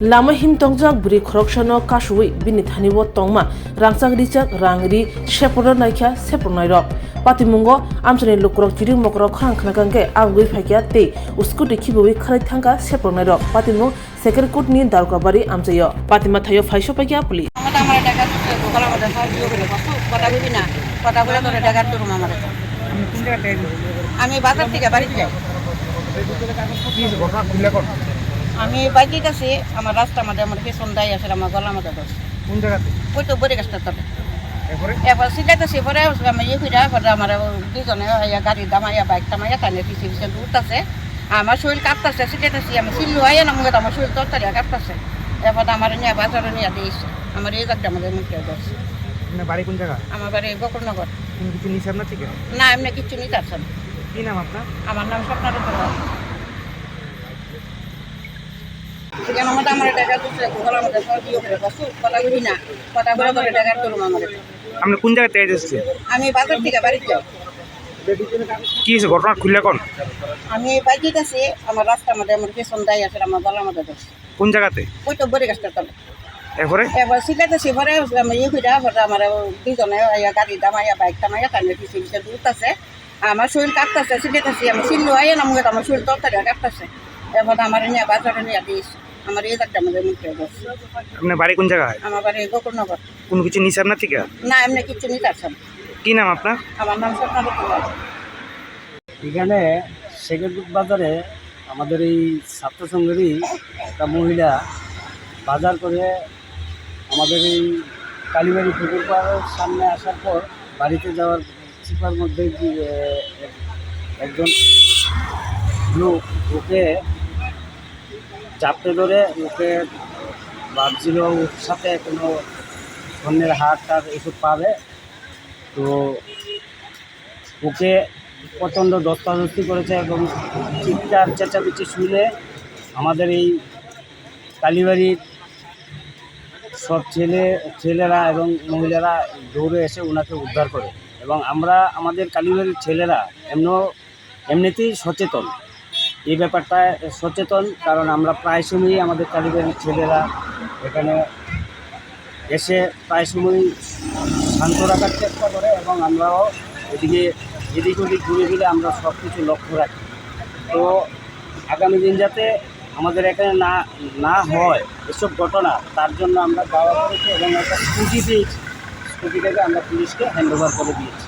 Lama him tongjak buri khorokshano kashui bini thanibo tongma rangchak richak rangri sheporo naikha sepor nairok patimungo amchani lukrok chiri mokrok khang khnakangke agui phaikya te uskuti khibui khalai thangka sepor nairok patimung sekerkut ni darkabari amchayo patima thayo phaisho paikya puli আমার টাকা দোকান আমাদের সাহায্য করে কত কথা বলি না কথা বলে ধরে টাকার তো রুম আমার আমি বাজার থেকে বাড়িতে যাই আমি বাইকে গেছি আমার রাস্তা আমাদের আমার পেছন দায় আছে আমার গলা আমাদের দোষ কোন জায়গাতে ওই তো বড়ি গাছটা তবে এরপরে এবার সিলাইতেছি পরে আমি ফিরা পরে আমার দুজনে গাড়ি দামাইয়া বাইক টামাইয়া টানে পিছিয়ে পিছিয়ে উঠতেছে আমার শরীর কাঁপতেছে সিলাইতেছি আমি সিল্লু আইয়া না মুখে আমার শরীর তরতারি কাঁপতেছে এরপর আমার নিয়ে বাজারে নিয়ে দিয়েছে আমার এই জায়গাটা আমাদের মুখে দোষ বাড়ি কোন জায়গা আমার বাড়ি গোকুলনগর তুমি কিছু নিছেন না ঠিক না এমনি কিচ্ছু নিতে পারছেন কি নাম আপনার আমার নাম স্বপ্নার সেখানে আমাদের আমার টাকা দিচ্ছে গোলা আমাদের সাহায্য করে বসু কথা বলি না কথা বলে ধরে টাকার তোলুম আমার আপনি কোন জায়গায় তেজ এসেছেন আমি বাজার থেকে বাড়িতে যাই কি হয়েছে ঘটনা খুললে কোন আমি বাইকে গেছি আমার রাস্তা আমাদের আমার পেছন দায় আছে আমার গলা আমাদের দোষ কোন জায়গাতে ওই তো বড়ি গাছটা তবে এরপরে এবার সিলাইতেছি পরে আমি ফিরা পরে আমার দুজনে গাড়ি দামাইয়া বাইক টামাইয়া টানে পিছিয়ে পিছিয়ে উঠতেছে আমার শরীর কাঁপতেছে সিলাইতেছি আমি সিল্লু আইয়া না মুখে আমার শরীর তরতারি কাঁপতেছে এবার আমার নিয়ে বাজারে নিয়ে দিয়েছে আমার এই জায়গাটা আমাদের মুখে দোষ আপনার বাড়ি কোন জায়গায় আমার বাড়ি গোকুলনগর কোনো কিছু নিছেন না ঠিক না এমনি কিচ্ছু নিতে পারছেন কি নাম আপনার আমার নাম স্বপ্নার এখানে সেকেন্ডুট বাজারে আমাদের এই ছাত্র সংঘেরই একটা মহিলা বাজার করে আমাদের এই কালীবাড়ি পুকুর পাড়ের সামনে আসার পর বাড়িতে যাওয়ার চিপার মধ্যে একজন লোক ওকে চাপতে ধরে ওকে ভাবছিল ওর সাথে কোনো অন্যের হাত টাত এসব পাবে, তো ওকে প্রচণ্ড ধস্তাধস্তি করেছে এবং চিৎকার চেঁচামেচি শুনে আমাদের এই কালীবাড়ির সব ছেলেরা এবং মহিলারা দৌড়ে এসে ওনাকে উদ্ধার করে এবং আমরা আমাদের কালীবাড়ির ছেলেরা এমনিতেই সচেতন এই ব্যাপারটায় সচেতন, কারণ আমরা প্রায় সময়ই আমাদের কালীবাড়ির ছেলেরা এখানে এসে প্রায় সময়ই শান্ত রাখার চেষ্টা করে এবং আমরাও এদিক ওদিক ঘুরে ফিরে আমরা সব কিছু লক্ষ্য রাখি। তো আগামী দিন যাতে আমাদের এখানে না হয় এসব ঘটনা, তার জন্য আমরা দাওয়া করেছি এবং একটা স্কুটি পেয়েছি, স্কুটিটাকে আমরা পুলিশকে হ্যান্ড ওভার করে দিয়েছি।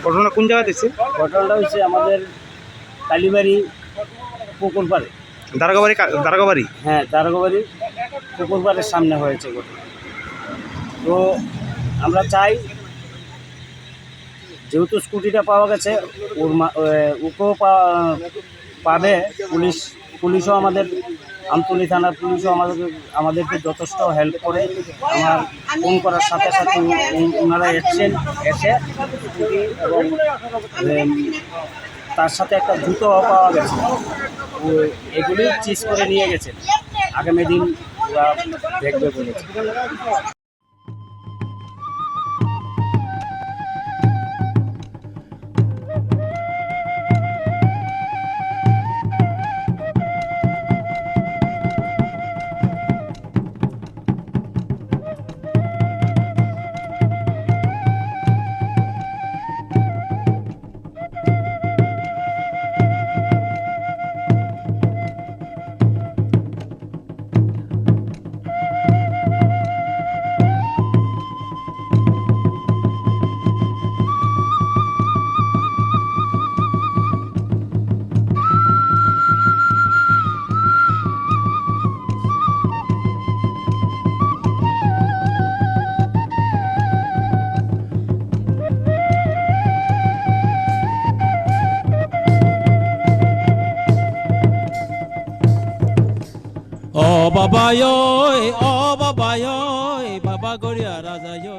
ঘটনা কোন জায়গায় দিচ্ছে ঘটনাটা হচ্ছে আমাদের কালীবাড়ি পুকুর পাড়ে, দারোগাবাড়ি হ্যাঁ দারোগাবাড়ি পুকুর পাড়ের সামনে হয়েছে ঘটনা। তো আমরা চাই যেহেতু স্কুটিটা পাওয়া গেছে ওকেও পাবে, পুলিশও আমাদের আমতলী থানার পুলিশও আমাদেরকে যথেষ্ট হেল্প করে। আমার ফোন করার সাথে সাথে ওনারা এসে স্কুটি এবং তার সাথে একটা জুতোও পাওয়া গেছে, এগুলি চিজ করে নিয়ে গেছেন। আগামী দিন ওরা দেখবে বলেছে। ও বাবা ঐ ও বাবা ঐ বাবা গড়িয়া রাজা ঐ